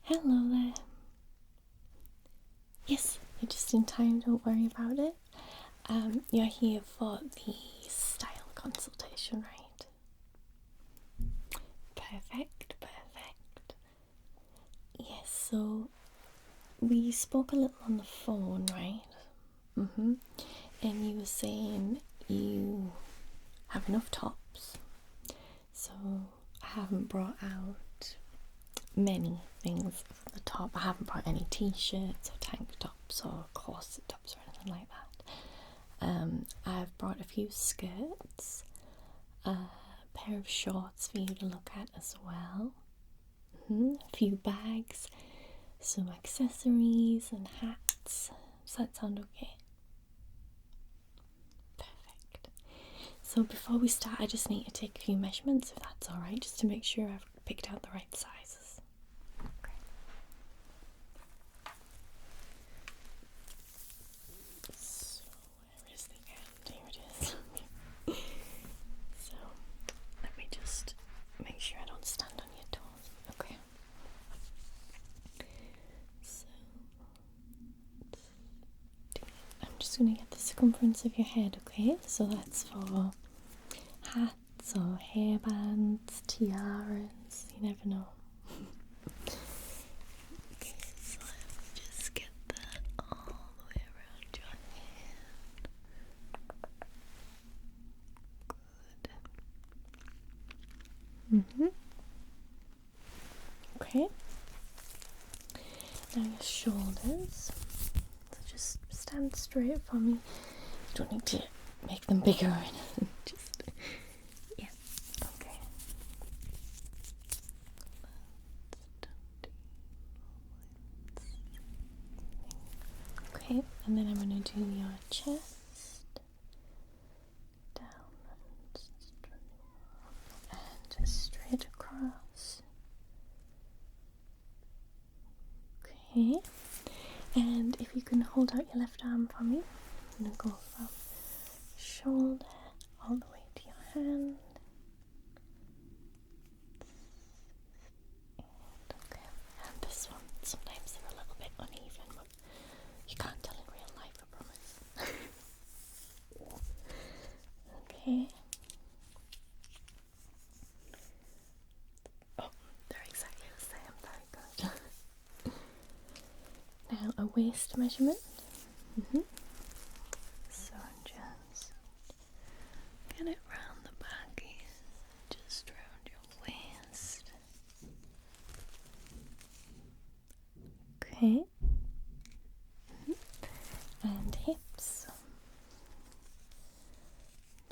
Hello there. Yes, you're just in time, don't worry about it. You're here for the style consultation, right? Perfect. Yes, so we spoke a little on the phone, right? And you were saying you have enough tops, so I haven't brought out many things for the top. I haven't brought any t-shirts or tank tops or corset tops or anything like that. I've brought a few skirts, a pair of shorts for you to look at as well, a few bags, some accessories and hats. Does that sound okay? Perfect. So before we start, I just need to take a few measurements, if that's alright, just to make sure I've picked out the right sizes. Okay. So where is the end? Here it is. So let me just make sure I don't stand on your toes. Okay. So I'm just going to get the circumference of your head, okay? So that's for hats or hairbands, tiaras, you never know. Okay, so let's just get that all the way around your head. Good. Okay. Now your shoulders. So just stand straight for me. You don't need to make them bigger or anything. Just, yeah. Okay. Okay, and then I'm going to do your chest, down and straight across. Okay, and if you can hold out your left arm for me, I'm going to go from shoulder all the way to your hand. Okay, and this one, sometimes they're a little bit uneven, but you can't tell in real life, I promise. Okay. Oh, they're exactly the same, very good. Now a waist measurement. So just get it round the back here, just round your waist. Okay. And hips.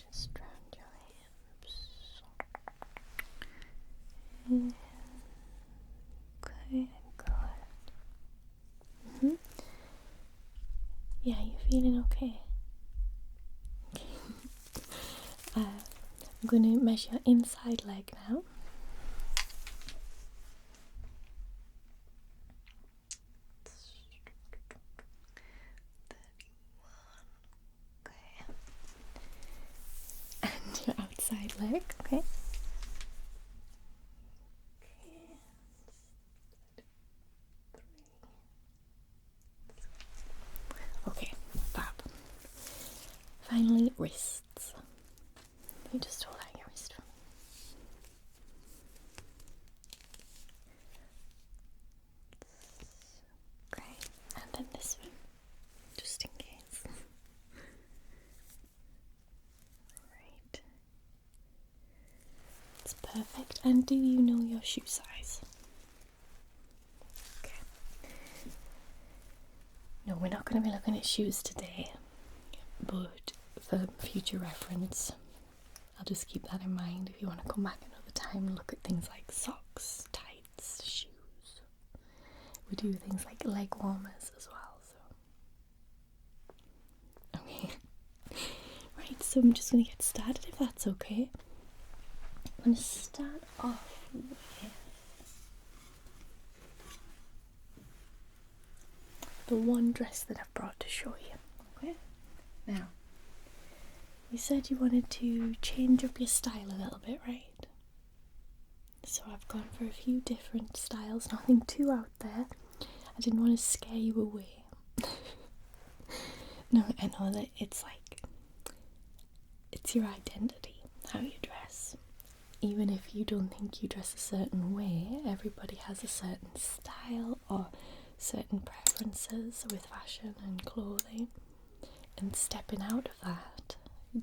Just round your hips. Okay, good. Yeah, you're feeling okay? I'm going to measure your inside leg now. Okay. And your outside leg, okay? Okay, fab. Finally, wrists. Let me just hold out your wrist for me. Okay, and then this one, just in case. Right. It's perfect. And do you know your shoe size? Okay. No, we're not going to be looking at shoes today, but for future reference, I'll just keep that in mind if you want to come back another time and look at things like socks, tights, shoes. We do things like leg warmers as well, so. Okay. Right, so I'm just going to get started if that's okay. I'm going to start off with the one dress that I've brought to show you. Okay? Now, you said you wanted to change up your style a little bit, right? So I've gone for a few different styles, nothing too out there. I didn't want to scare you away. No, I know that it's like, it's your identity, how you dress. Even if you don't think you dress a certain way, everybody has a certain style or certain preferences with fashion and clothing. And stepping out of that,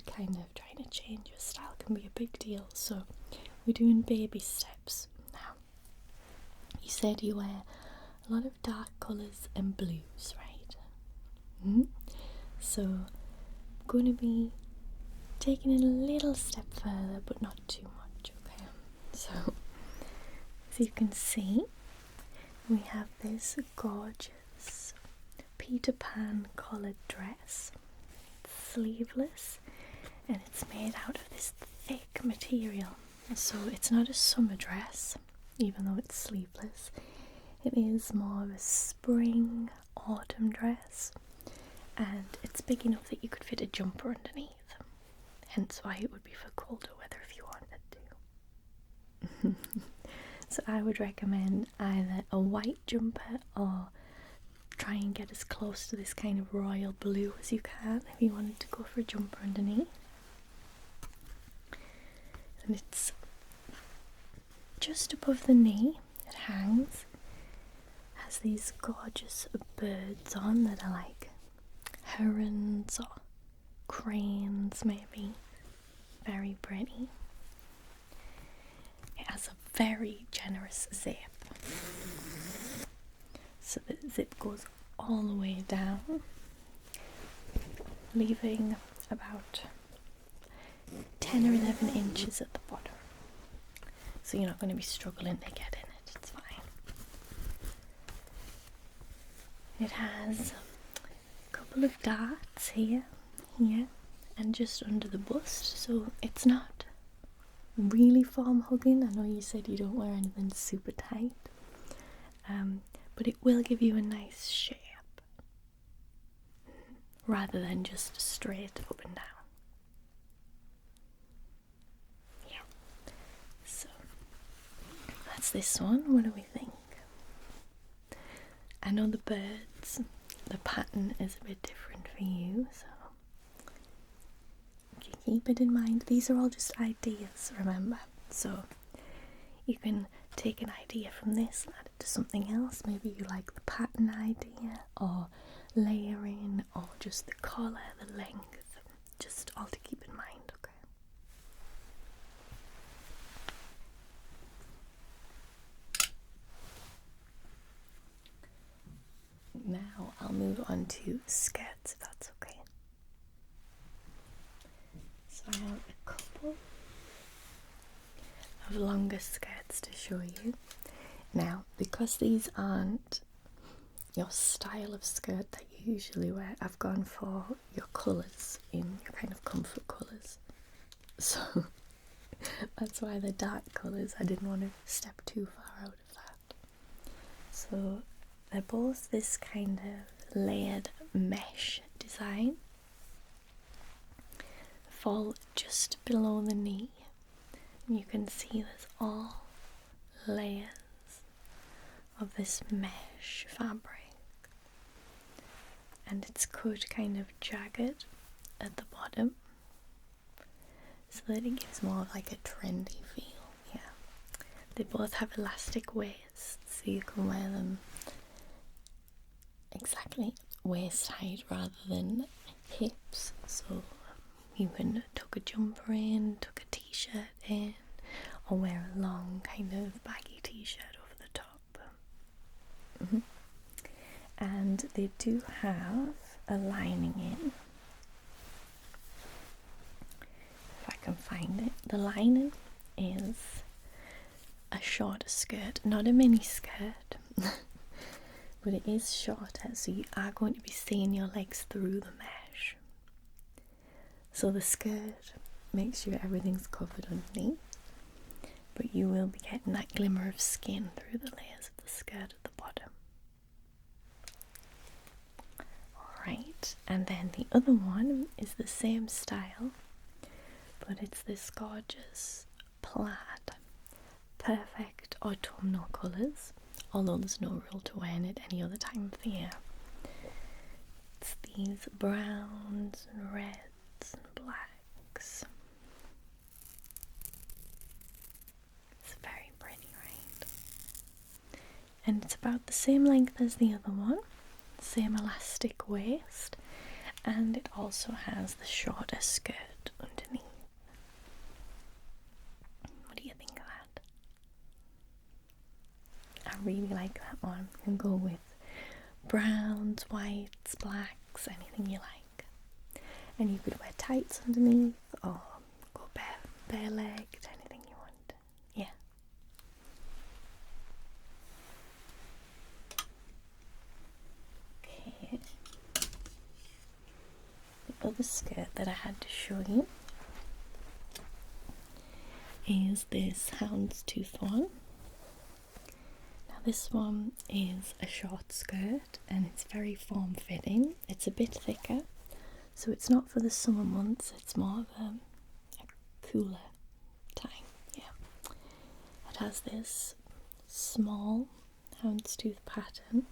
kind of trying to change your style can be a big deal. So we're doing baby steps now. You said you wear a lot of dark colours and blues, right? So I'm going to be taking it a little step further, but not too much, okay? So, as you can see, we have this gorgeous Peter Pan collared dress. It's sleeveless, and it's made out of this thick material. So it's not a summer dress, even though it's sleeveless. It is more of a spring, autumn dress, and it's big enough that you could fit a jumper underneath. Hence why it would be for colder weather if you wanted to. So I would recommend either a white jumper or try and get as close to this kind of royal blue as you can if you wanted to go for a jumper underneath. And it's just above the knee, it hangs, has these gorgeous birds on that are like herons or cranes maybe, very pretty. It has a very generous zip, so the zip goes all the way down, leaving about 10 or 11 inches at the bottom, so you're not going to be struggling to get in it, it's fine. It has a couple of darts here, and just under the bust, so it's not really form hugging. I know you said you don't wear anything super tight, but it will give you a nice shape rather than just straight up and down. Yeah, so that's this one. What do we think? I know the birds, the pattern is a bit different for you, so keep it in mind. These are all just ideas, remember, so you can take an idea from this and add it to something else. Maybe you like the pattern idea, or layering, or just the collar, the length, just all to keep in mind, okay? Now I'll move on to skirts, if that's okay. So I have a couple of longer skirts to show you. Now, because these aren't your style of skirt that you usually wear, I've gone for your colours, in your kind of comfort colours. So that's why they're dark colours. I didn't want to step too far out of that. So they're both this kind of layered mesh design. Fall just below the knee. You can see there's all layers of this mesh fabric, and it's cut kind of jagged at the bottom so that it gives more of like a trendy feel. Yeah, they both have elastic waists, so you can wear them exactly waist height rather than hips, so you can tuck a jumper in, tuck a t-shirt in, or wear a long kind of baggy t-shirt over the top. And they do have a lining in, if I can find it. The lining is a shorter skirt, not a mini skirt, but it is shorter, so you are going to be seeing your legs through the mesh. So the skirt makes sure everything's covered underneath, but you will be getting that glimmer of skin through the layers of the skirt at the bottom. Alright, and then the other one is the same style, but it's this gorgeous plaid perfect autumnal colours, although there's no rule to wearing it any other time of the year. It's these browns and reds and blacks. It's very pretty, right? And it's about the same length as the other one, same elastic waist, and it also has the shorter skirt underneath. What do you think of that? I really like that one. You can go with browns, whites, blacks, anything you like. And you could wear tights underneath or go bare-legged, anything you want. Yeah. Okay. The other skirt that I had to show you is this houndstooth one. Now this one is a short skirt and it's very form-fitting. It's a bit thicker, so it's not for the summer months, it's more of a cooler time. Yeah. It has this small houndstooth pattern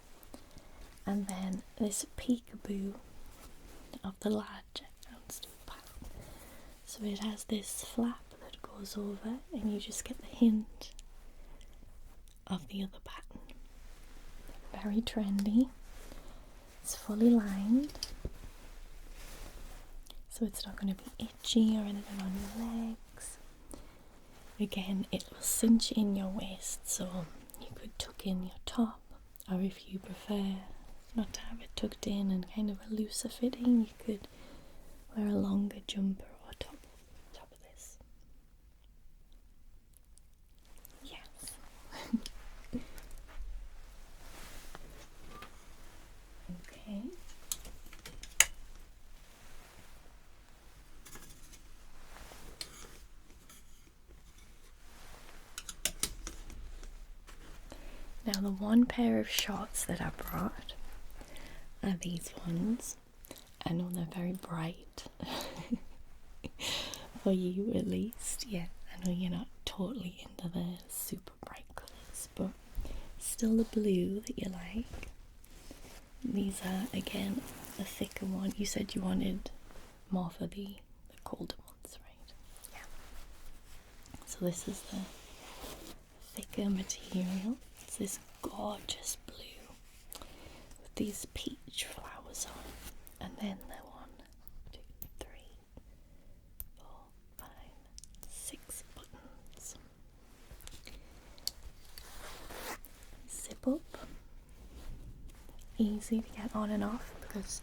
and then this peekaboo of the larger houndstooth pattern. So it has this flap that goes over and you just get the hint of the other pattern. Very trendy. It's fully lined, so it's not going to be itchy or anything on your legs. Again, it will cinch in your waist, so you could tuck in your top, or if you prefer not to have it tucked in and kind of a looser fitting, you could wear a longer jumper or top of this. Yes. Okay. Now the one pair of shorts that I brought are these ones. I know they're very bright for you at least. Yeah, I know you're not totally into the super bright colours, but still the blue that you like. These are again a thicker one. You said you wanted more for the colder ones, right? Yeah. So this is the thicker material. It's this gorgeous blue with these peach flowers on, and then the 1, 2, 3, 4, 5, 6 buttons. Zip up, easy to get on and off because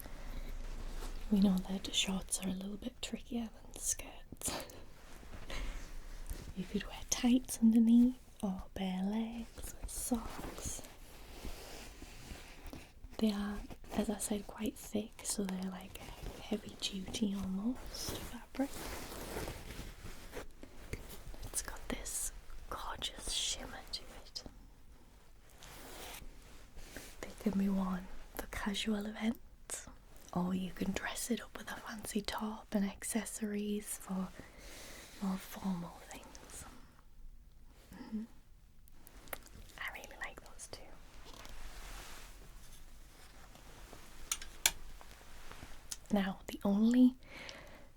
we know that shorts are a little bit trickier than skirts. You could wear tights underneath or bare legs with socks. They are, as I said, quite thick, so they're like heavy duty almost fabric. It's got this gorgeous shimmer to it. They can be worn for casual events, or you can dress it up with a fancy top and accessories for more formal things. I really like those too. Now, the only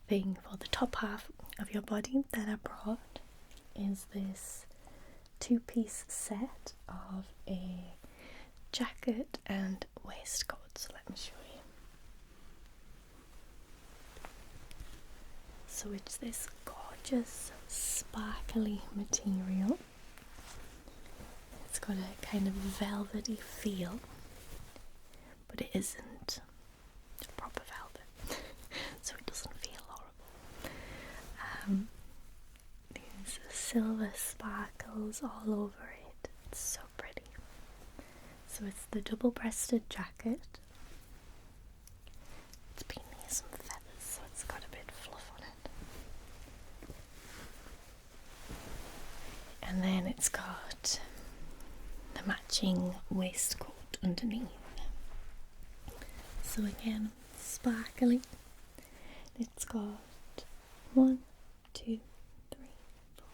thing for the top half of your body that I brought is this 2-piece set of a jacket and waistcoat. So let me show you. So it's this gorgeous sparkly material. It's got a kind of velvety feel, but it isn't proper velvet, so it doesn't feel horrible. These silver sparkles all over it. It's so pretty. So it's the double-breasted jacket. It's been near some feathers, so it's got a bit of fluff on it. And then it's got the matching waistcoat underneath. So again, sparkly. It's got 1, 2, 3, 4,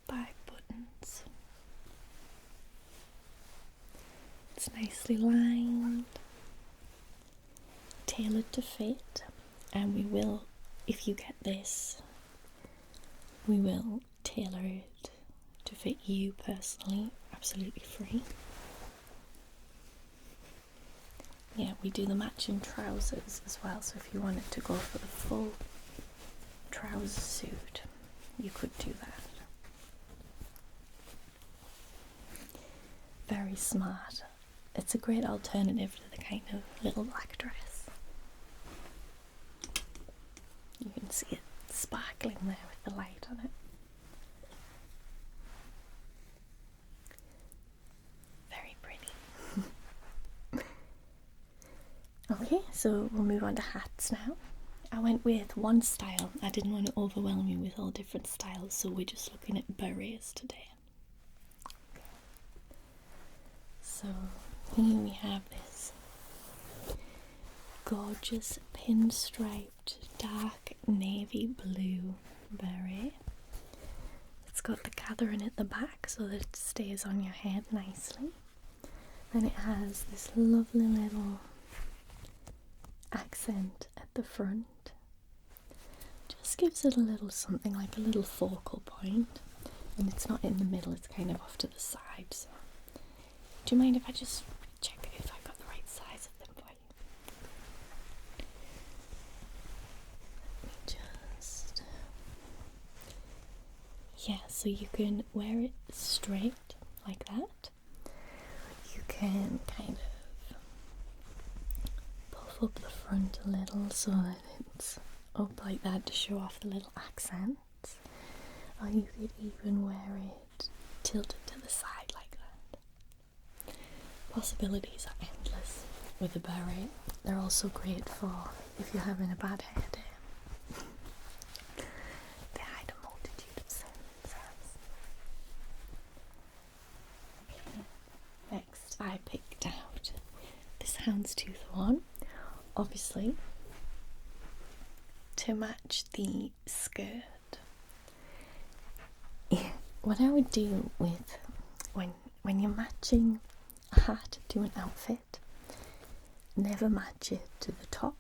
5 buttons. It's nicely lined, tailored to fit, and we will, if you get this, we will tailor it to fit you personally, absolutely free. Yeah, we do the matching trousers as well, so if you wanted to go for the full trouser suit, you could do that. Very smart. It's a great alternative to the kind of little black dress. You can see it sparkling there with the light on it. Very pretty. Okay, so we'll move on to hats now. I went with one style. I didn't want to overwhelm you with all different styles, so we're just looking at berets today. So here we have this gorgeous pinstriped dark navy blue beret. It's got the gathering at the back so that it stays on your head nicely. And it has this lovely little accent at the front. Just gives it a little something, like a little focal point. And it's not in the middle, it's kind of off to the side. So do you mind if I just check if I got the right size of them for you? Let me just... Yeah, so you can wear it straight like that. You can kind of puff up the front a little so that it's up like that to show off the little accents. Or you could even wear it tilted to the side like that. Possibilities are endless with a beret. They're also great for if you're having a bad hair day. They hide a multitude of sins. Okay. Next, I picked out this houndstooth one, obviously to match the skirt. Yeah, what I would do with when you're matching a hat to an outfit, never match it to the top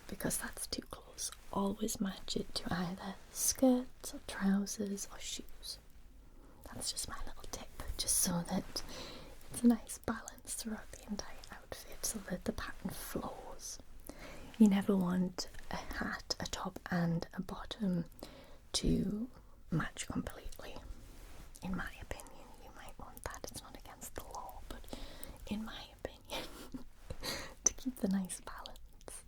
because that's too close. Always match it to either skirts or trousers or shoes. That's just my little tip, just so that it's a nice balance throughout the entire outfit so that the pattern flows. You never want a hat, a top and a bottom to match completely. In my opinion, you might want that. It's not against the law, but in my opinion, to keep the nice balance.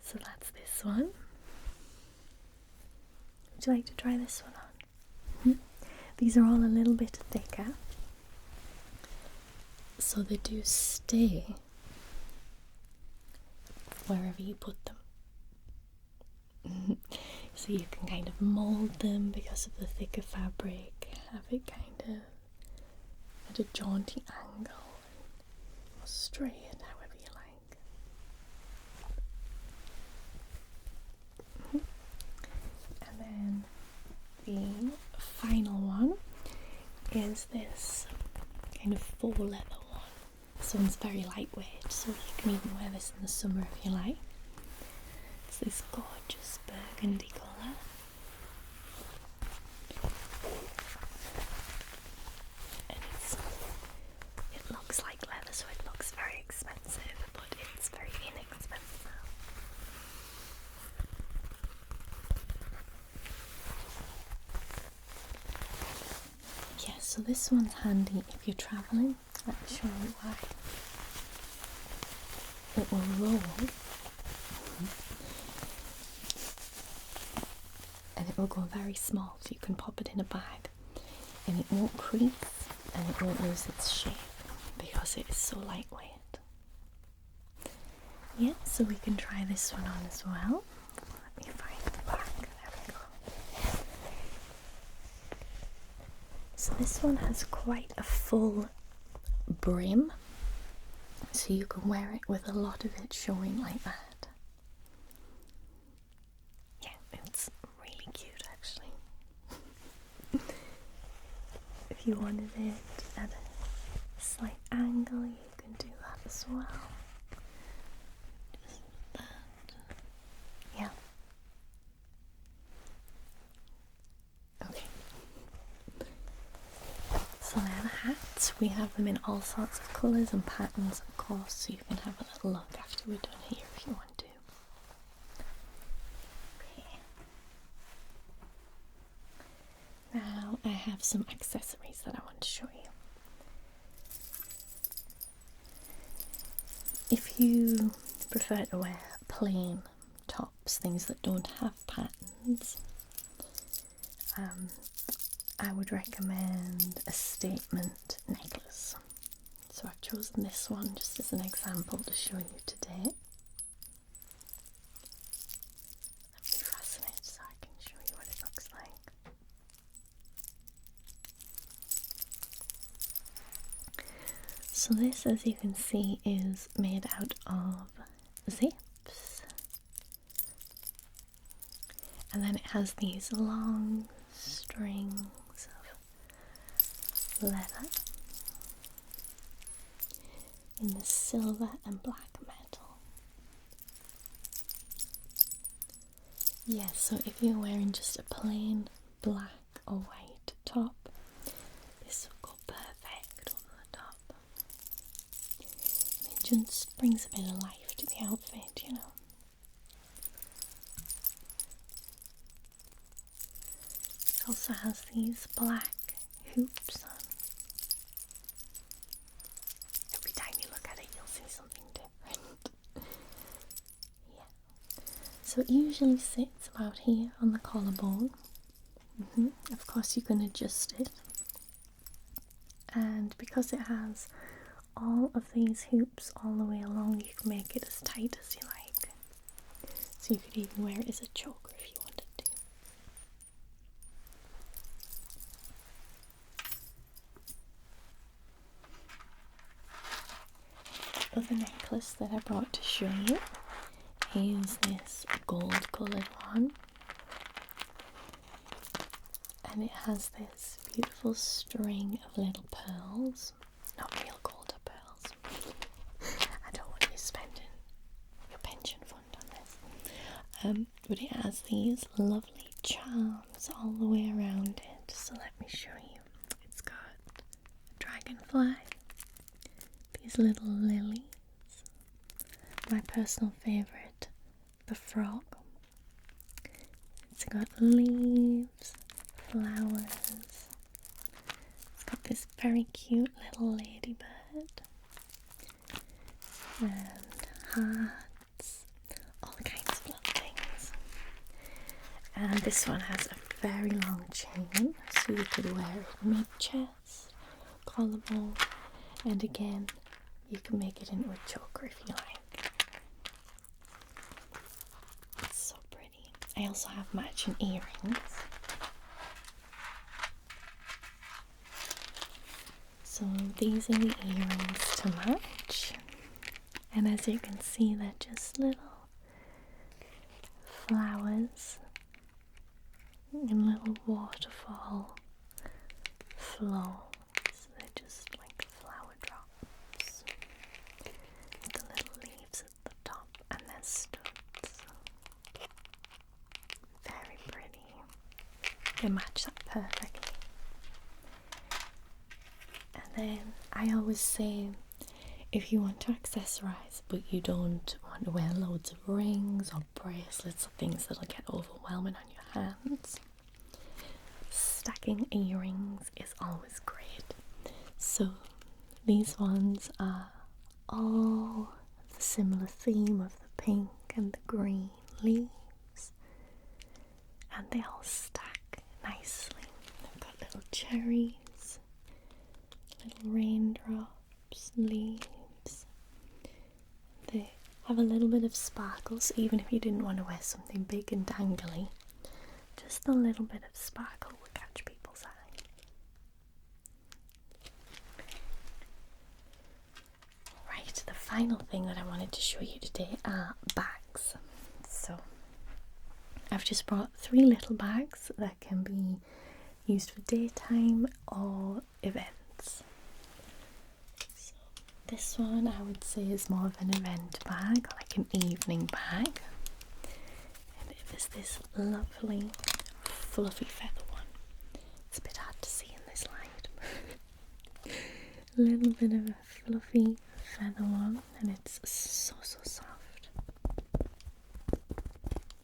So that's this one. Would you like to try this one on? These are all a little bit thicker, so they do stay wherever you put them. So you can kind of mold them because of the thicker fabric, have it kind of at a jaunty angle or straight, however you like. And then the final one is this kind of faux leather one. This one's very lightweight, so you can even wear this in the summer if you like. It's this gorgeous burgundy colour. And it looks like leather, so it looks very expensive, but it's very inexpensive. Yeah, so this one's handy if you're travelling. Let me show you why. It will roll. And it will go very small, so you can pop it in a bag and it won't crease and it won't lose its shape because it is so lightweight. Yeah, so we can try this one on as well. Let me find the back. There we go. So this one has quite a full brim, so you can wear it with a lot of it showing like that. If you wanted it at a angle, you can do that as well. Just that. Yeah. Okay. So they're the hats. We have them in all sorts of colours and patterns, of course, so you can have a little look after we're done here if you want to. Okay. Now I have some accessories that I want to show you. If you prefer to wear plain tops, things that don't have patterns, I would recommend a statement necklace. So I've chosen this one just as an example to show you today. Let me fasten it so I can show you what it looks like. So this, as you can see, is made out of zips, and then it has these long strings of leather in the silver and black metal. Yes, so if you're wearing just a plain black or white top, this will go perfect over the top. And it just brings a bit of life to the outfit, you know. It also has these black hoops on. Every time you look at it, you'll see something different. Yeah. So it usually sits about here on the collarbone. Of course, you can adjust it. And because it has all of these hoops all the way along, you can make it as tight as you like. So you could even wear it as a choker if you wanted to. The other necklace that I brought to show you is this gold coloured one, and it has this beautiful string of little pearls, not real gold or pearls. I don't want you spending your pension fund on this, but it has these lovely charms all the way around it. So let me show you. It's got a dragonfly, these little lilies, my personal favourite, the frog. It's got leaves, flowers. It's got this very cute little ladybird and hearts, all kinds of little things. And this one has a very long chain, so you could wear it mid-chest, collarbone, and again, you can make it into a choker if you like. It's so pretty. I also have matching earrings. So these are the earrings to match. And as you can see, they're just little flowers in little waterfall flow. So they're just like flower drops. The little leaves at the top, and they're studs. Very pretty. They match that perfectly. And then I always say, if you want to accessorize but you don't want to wear loads of rings or bracelets or things that'll get overwhelming on your hands, stacking earrings is always great. So these ones are all the similar theme of the pink and the green leaves, and they all stack nicely. They've got little cherries, little raindrops, leaves. They have a little bit of sparkle, so even if you didn't want to wear something big and dangly, just a little bit of sparkle would catch people's eye. Right, the final thing that I wanted to show you today are bags. So I've just brought 3 little bags that can be used for daytime or events. So This one I would say is more of an event bag, like an evening bag. And it is this lovely fluffy feather one. It's a bit hard to see in this light. A little bit of a fluffy feather one, and it's so soft.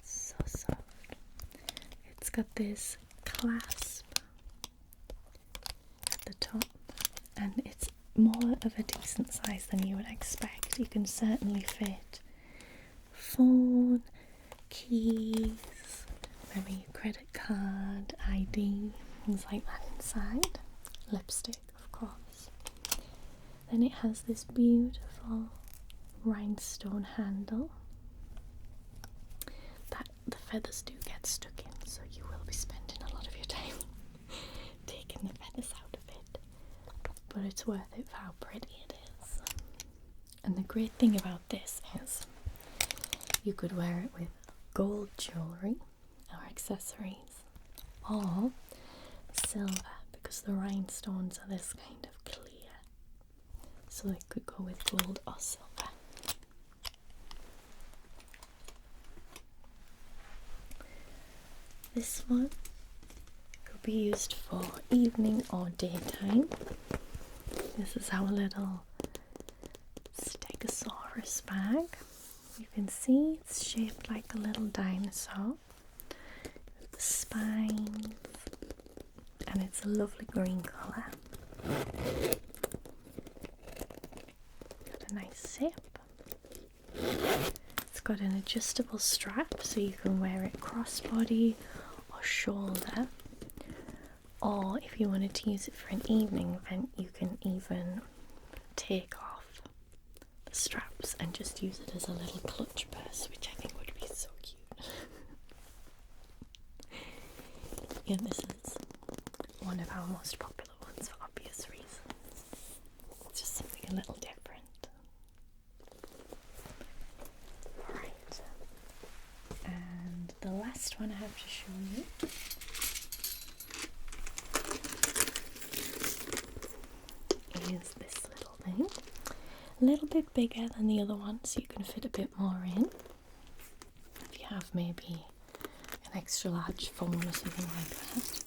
So soft. It's got this clasp at the top, and it's more of a decent size than you would expect. You can certainly fit phone, keys, maybe your credit card, ID, things like that inside. Lipstick, of course. Then it has this beautiful rhinestone handle that the feathers do get stuck in, so you will be spending a lot of your time taking the feathers out of it. But it's worth it for how pretty it is. And the great thing about this is you could wear it with gold jewellery or accessories, or silver, because the rhinestones are this kind of clear. So it could go with gold or silver. This one could be used for evening or daytime. This is our little Stegosaurus bag. You can see it's shaped like a little dinosaur with the spines, and it's a lovely green colour. Got a nice zip. It's got an adjustable strap, so you can wear it crossbody or shoulder, or if you wanted to use it for an evening event, you can even take off the straps and just use it as a little clutch purse, which I think would be so cute. Yeah, this is one of our most popular ones for obvious reasons. It's just something a little different. Right, and the last one I have to show you is this little thing. A little bit bigger than the other one, so you can fit a bit more in. If you have maybe an extra large phone or something like that.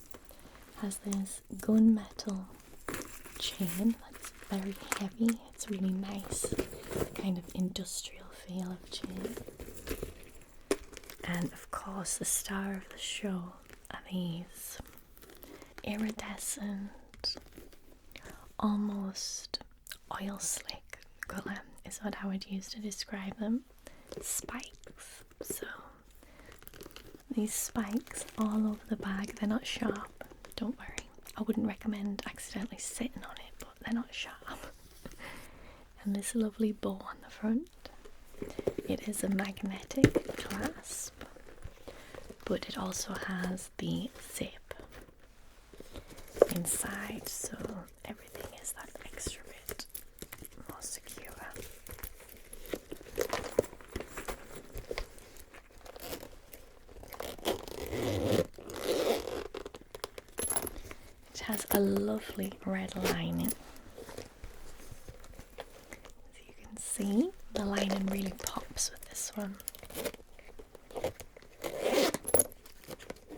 Has this gunmetal chain that's very heavy. It's really nice, kind of industrial feel of chain. And of course the star of the show are these iridescent, almost oil slick colour is what I would use to describe them. Spikes. So these spikes all over the bag. They're not sharp, don't worry. I wouldn't recommend accidentally sitting on it, but they're not sharp. And this lovely bow on the front. It is a magnetic clasp, but it also has the zip inside, so everything is that extra bit more secure. It has a lovely red lining. As you can see, the lining really pops with this one.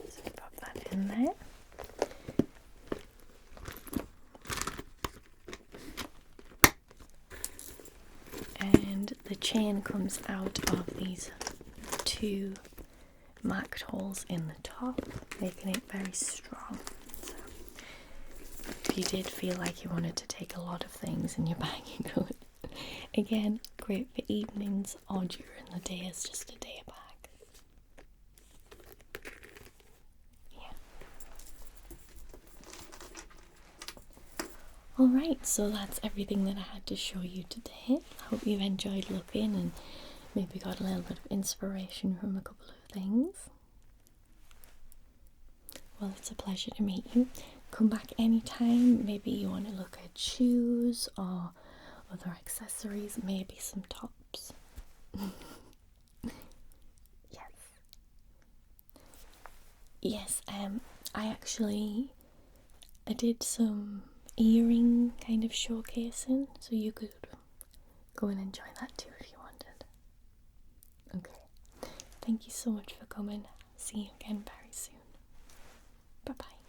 So pop that in there. And the chain comes out of these two marked holes in the top, making it very strong. So if you did feel like you wanted to take a lot of things in your bag, you could. Again, great for evenings or during the day as just a day bag. Alright, so that's everything that I had to show you today. I hope you've enjoyed looking and maybe got a little bit of inspiration from a couple of things. Well, it's a pleasure to meet you. Come back anytime. Maybe you want to look at shoes or other accessories, maybe some tops. Yes, I did some earring kind of showcasing, so you could go and enjoy that too if you wanted. Okay. Thank you so much for coming. See you again very soon. Bye bye.